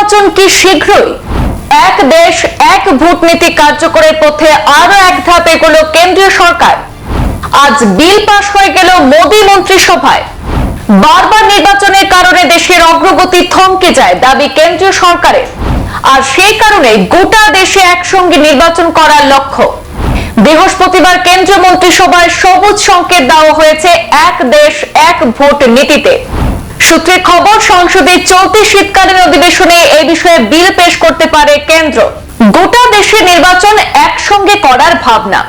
নির্বাচন কি শীঘ্রই? এক দেশ এক ভোট নীতি কার্যকরের পথে আরো এক ধাপ এগোলো কেন্দ্রীয় সরকার। আজ বিল পাশ হয়ে গেল মোদী মন্ত্রিসভায়। বারবার নির্বাচনের কারণে দেশের অগ্রগতি থমকে যায় দাবি কেন্দ্রীয় সরকারের, আর সেই কারণে গোটা দেশে একসঙ্গে নির্বাচন করার লক্ষ্য। বৃহস্পতিবার কেন্দ্রীয় মন্ত্রিসভায় সবুজ সংকেত দেওয়া হয়েছে এক দেশ এক ভোট নীতিতে। সূত্রের খবর, সংসদে চলতি শীতকালীন অধিবেশনে এই বিষয়ে বিল পেশ করতে পারে কেন্দ্র। গোটা দেশে নির্বাচন একসঙ্গে করার ভাবনা,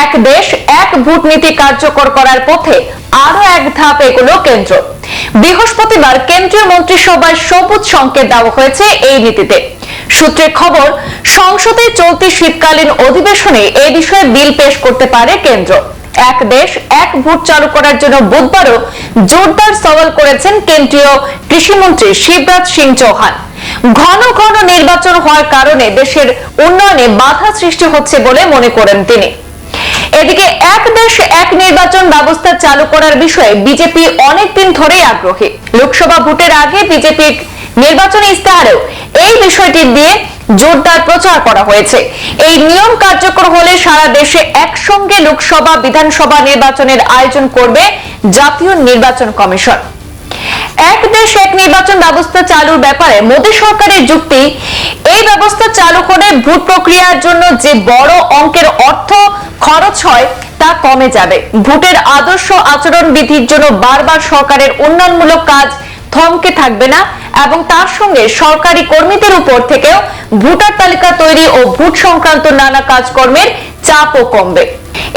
এক দেশ এক ভোট নীতি কার্যকর করার পথে আরো এক ধাপ এগোলো কেন্দ্র। বৃহস্পতিবার কেন্দ্রীয় মন্ত্রিসভায় সবুজ সংকেত দেওয়া হয়েছে এই নীতিতে। সূত্রের খবর, সংসদে চলতি শীতকালীন অধিবেশনে এই বিষয়ে বিল পেশ করতে পারে কেন্দ্র। এক দেশ এক ভোট চালু করার জন্য বুধবারও জোরদার সওয়াল করেছেন কেন্দ্রীয় কৃষিমন্ত্রী শিবরাজ সিং চৌহান। ঘন ঘন নির্বাচন হওয়ার কারণে দেশের উন্নয়নে বাধা সৃষ্টি হচ্ছে বলে মনে করেন তিনি। এদিকে এক দেশ এক নির্বাচন ব্যবস্থা চালু করার বিষয়ে বিজেপি অনেকদিন ধরেই আগ্রহী। লোকসভা ভোটের আগে বিজেপির নির্বাচনী ইস্তাহারেও এই বিষয়টি দিয়ে জোরদার প্রচার করা হয়েছে। এই নিয়ম কার্যকর হলে সারা দেশে একসঙ্গে লোকসভা বিধানসভা নির্বাচনের আয়োজন করবে জাতীয় নির্বাচন কমিশন। এক দেশ এক নির্বাচন ব্যবস্থা চালুর ব্যাপারে মোদী সরকারের যুক্তি, এই ব্যবস্থা চালু করে ভোট প্রক্রিয়ার জন্য যে বড় অঙ্কের অর্থ খরচ হয় তা কমে যাবে। ভোটের আদর্শ আচরণ বিধির জন্য বারবার সরকারের উন্নয়নমূলক কাজ থমকে থাকবে না এবং তার সঙ্গে সরকারি কর্মীদের উপর থেকেও ভোটার তালিকা তৈরি ও ভোট সংক্রান্ত নানা কাজকর্মের চাপও কমবে।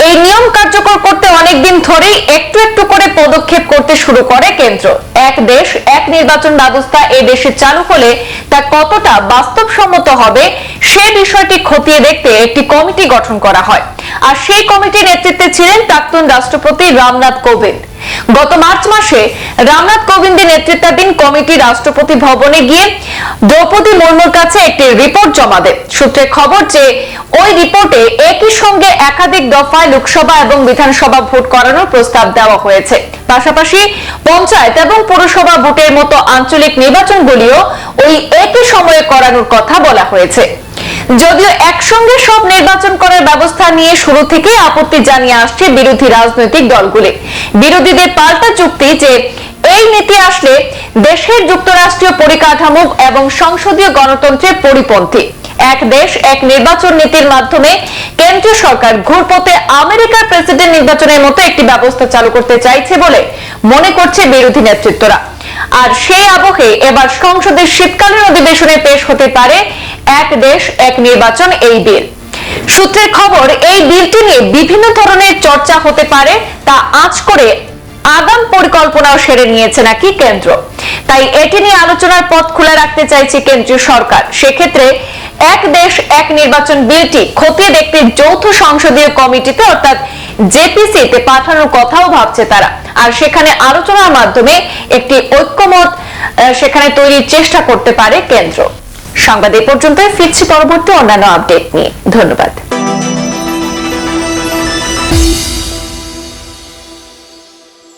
এই নিয়ম কার্যকর করতে অনেকদিন ধরেই একটু একটু করে পদক্ষেপ করতে শুরু করে কেন্দ্র। এক দেশ এক নির্বাচন ব্যবস্থা এই দেশে চালু হলে তা কতটা বাস্তবসম্মত হবে সে বিষয়টি খতিয়ে দেখতে একটি কমিটি গঠন করা হয়, আর সেই কমিটির নেতৃত্বে ছিলেন প্রাক্তন রাষ্ট্রপতি রামনাথ কোবিন্দ। গত মার্চ মাসে রামনাথ কোবিন্দের নেতৃত্বাধীন কমিটি রাষ্ট্রপতি ভবনে গিয়ে দ্রৌপদী মুর্মুর কাছে একটি রিপোর্ট জমা দেয়। সূত্রের খবর যে ওই রিপোর্টে একই সঙ্গে একাধিক দফায় লোকসভা এবং বিধানসভা ভোট করানোর প্রস্তাব দেওয়া হয়েছে। পাশাপাশি পঞ্চায়েত এবং পৌরসভা ভোটের মতো আঞ্চলিক নির্বাচনগুলিও ওই একই সময়ে করানোর কথা বলা হয়েছে। যদিও একসঙ্গে সব নির্বাচন করার ব্যবস্থা নিয়ে শুরু থেকে আপত্তি জানিয়ে আসছে বিরোধী রাজনৈতিক দলগুলি। বিরোধীদের পাল্টা যুক্তি যে এই নীতি আসলে দেশের যুক্তরাষ্ট্রীয় পরিকাঠামো এবং সংসদীয় গণতন্ত্রের পরিপন্থী। এক দেশ এক নির্বাচন নীতির মাধ্যমে কেন্দ্রীয় সরকার ঘুরপথে আমেরিকার প্রেসিডেন্ট নির্বাচনের মতো একটি ব্যবস্থা চালু করতে চাইছে বলে মনে করছে বিরোধী নেতৃত্বরা। আর সেই আবহে এবার সংসদের শীতকালীন অধিবেশনে পেশ হতে পারে এক দেশ এক নির্বাচন এই বিল। সূত্রের খবর, এই বিলটি নিয়ে বিভিন্ন ধরনের চর্চা হতে পারে তা আঁচ করে আগাম পরিকল্পনাও সেরে নিয়েছে নাকি কেন্দ্র। তাই এটি নিয়ে আলোচনার পথ খোলা রাখতে চাইছে কেন্দ্রীয় সরকার। সেক্ষেত্রে এক দেশ এক নির্বাচন বিলটি খতিয়ে দেখতে যৌথ সংসদীয় কমিটিতে অর্থাৎ জেপিসিতে পাঠানোর কথাও ভাবছে তারা, আর সেখানে আলোচনার মাধ্যমে একটি ঐক্যমত সেখানে তৈরির চেষ্টা করতে পারে কেন্দ্র। সংবাদ এ পর্যন্ত, ফিরছি পরবর্তী অন্যান্য আপডেট নিয়ে। ধন্যবাদ।